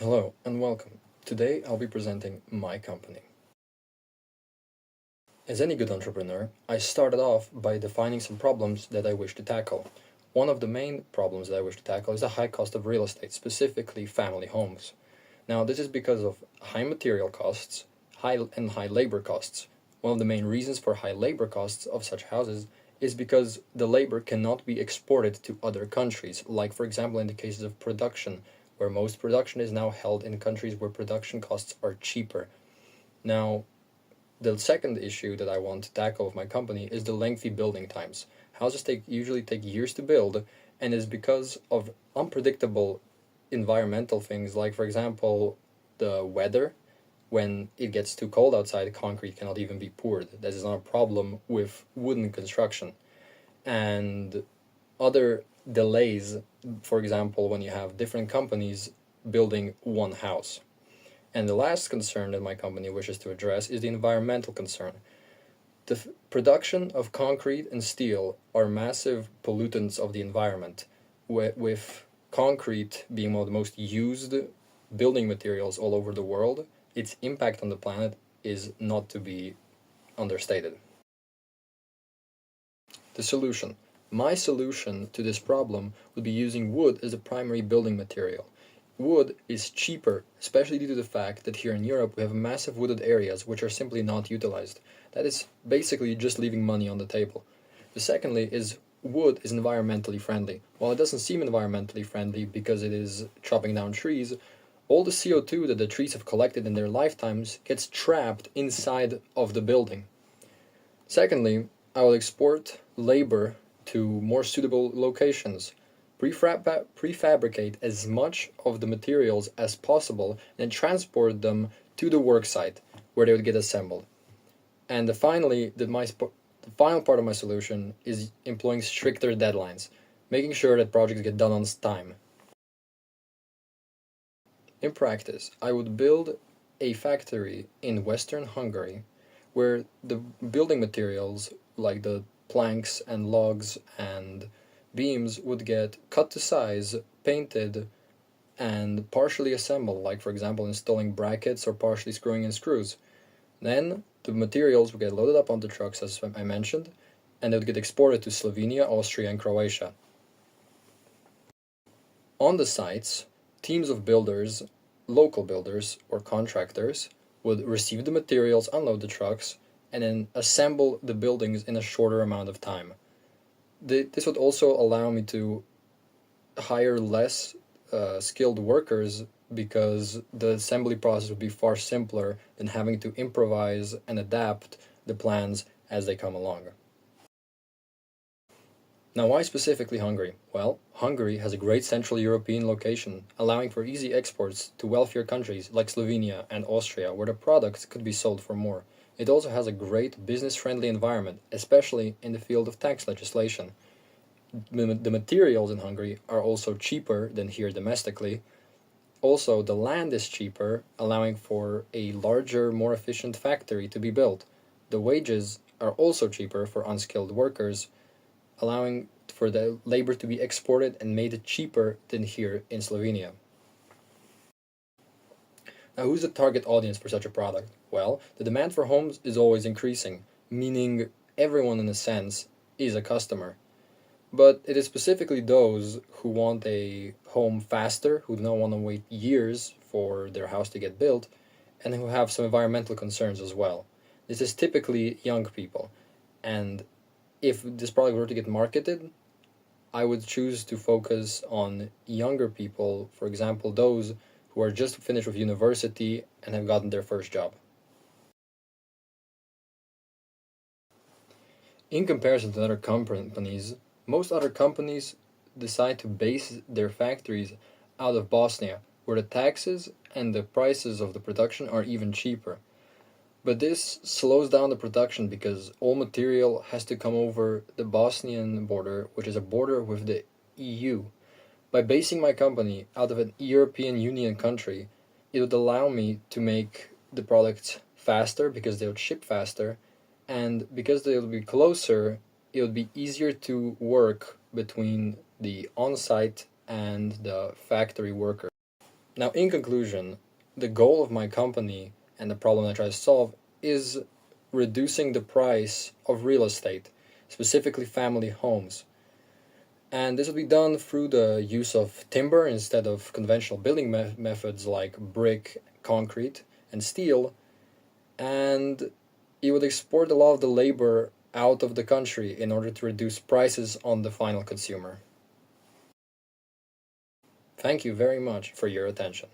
Hello and welcome. Today I'll be presenting my company. As any good entrepreneur, I started off by defining some problems that I wish to tackle. One of the main problems that I wish to tackle is the high cost of real estate, specifically family homes. Now, this is because of high material costs, high labor costs. One of the main reasons for high labor costs of such houses is because the labor cannot be exported to other countries, like for example in the cases of production, where most production is now held in countries where production costs are cheaper. Now, the second issue that I want to tackle with my company is the lengthy building times. Houses usually take years to build, and is because of unpredictable environmental things, like for example the weather. When it gets too cold outside, concrete cannot even be poured. This is not a problem with wooden construction. And other delays, for example, when you have different companies building one house. And the last concern that my company wishes to address is the environmental concern. The production of concrete and steel are massive pollutants of the environment, with concrete being one of the most used building materials all over the world. Its impact on the planet is not to be understated. The solution. My solution to this problem would be using wood as a primary building material. Wood is cheaper, especially due to the fact that here in Europe we have massive wooded areas which are simply not utilized. That is basically just leaving money on the table. The secondly is wood is environmentally friendly. While it doesn't seem environmentally friendly because it is chopping down trees, all the CO2 that the trees have collected in their lifetimes gets trapped inside of the building. Secondly, I will export labor to more suitable locations, prefabricate as much of the materials as possible, and transport them to the work site where they would get assembled. And finally, the final part of my solution is employing stricter deadlines, making sure that projects get done on time. In practice, I would build a factory in Western Hungary where the building materials, like the planks and logs and beams, would get cut to size, painted, and partially assembled, like for example installing brackets or partially screwing in screws. Then the materials would get loaded up onto trucks, as I mentioned, and they would get exported to Slovenia, Austria, and Croatia. On the sites, teams of builders, local builders or contractors, would receive the materials, unload the trucks, and then assemble the buildings in a shorter amount of time. This would also allow me to hire less skilled workers, because the assembly process would be far simpler than having to improvise and adapt the plans as they come along. Now, why specifically Hungary? Well, Hungary has a great Central European location, allowing for easy exports to wealthier countries like Slovenia and Austria, where the products could be sold for more. It also has a great business-friendly environment, especially in the field of tax legislation. The materials in Hungary are also cheaper than here domestically. Also, the land is cheaper, allowing for a larger, more efficient factory to be built. The wages are also cheaper for unskilled workers, allowing for the labor to be exported and made cheaper than here in Slovenia. Now, who's the target audience for such a product? Well, the demand for homes is always increasing, meaning everyone in a sense is a customer. But it is specifically those who want a home faster, who don't want to wait years for their house to get built, and who have some environmental concerns as well. This is typically young people, and if this product were to get marketed, I would choose to focus on younger people, for example, those who are just finished with university and have gotten their first job. In comparison to other companies, most other companies decide to base their factories out of Bosnia, where the taxes and the prices of the production are even cheaper. But this slows down the production because all material has to come over the Bosnian border, which is a border with the EU. By basing my company out of an European Union country, it would allow me to make the products faster because they would ship faster, and because they would be closer, it would be easier to work between the on-site and the factory worker. Now, in conclusion, the goal of my company and the problem I try to solve is reducing the price of real estate, specifically family homes. And this will be done through the use of timber instead of conventional building methods like brick, concrete, and steel. And it would export a lot of the labor out of the country in order to reduce prices on the final consumer. Thank you very much for your attention.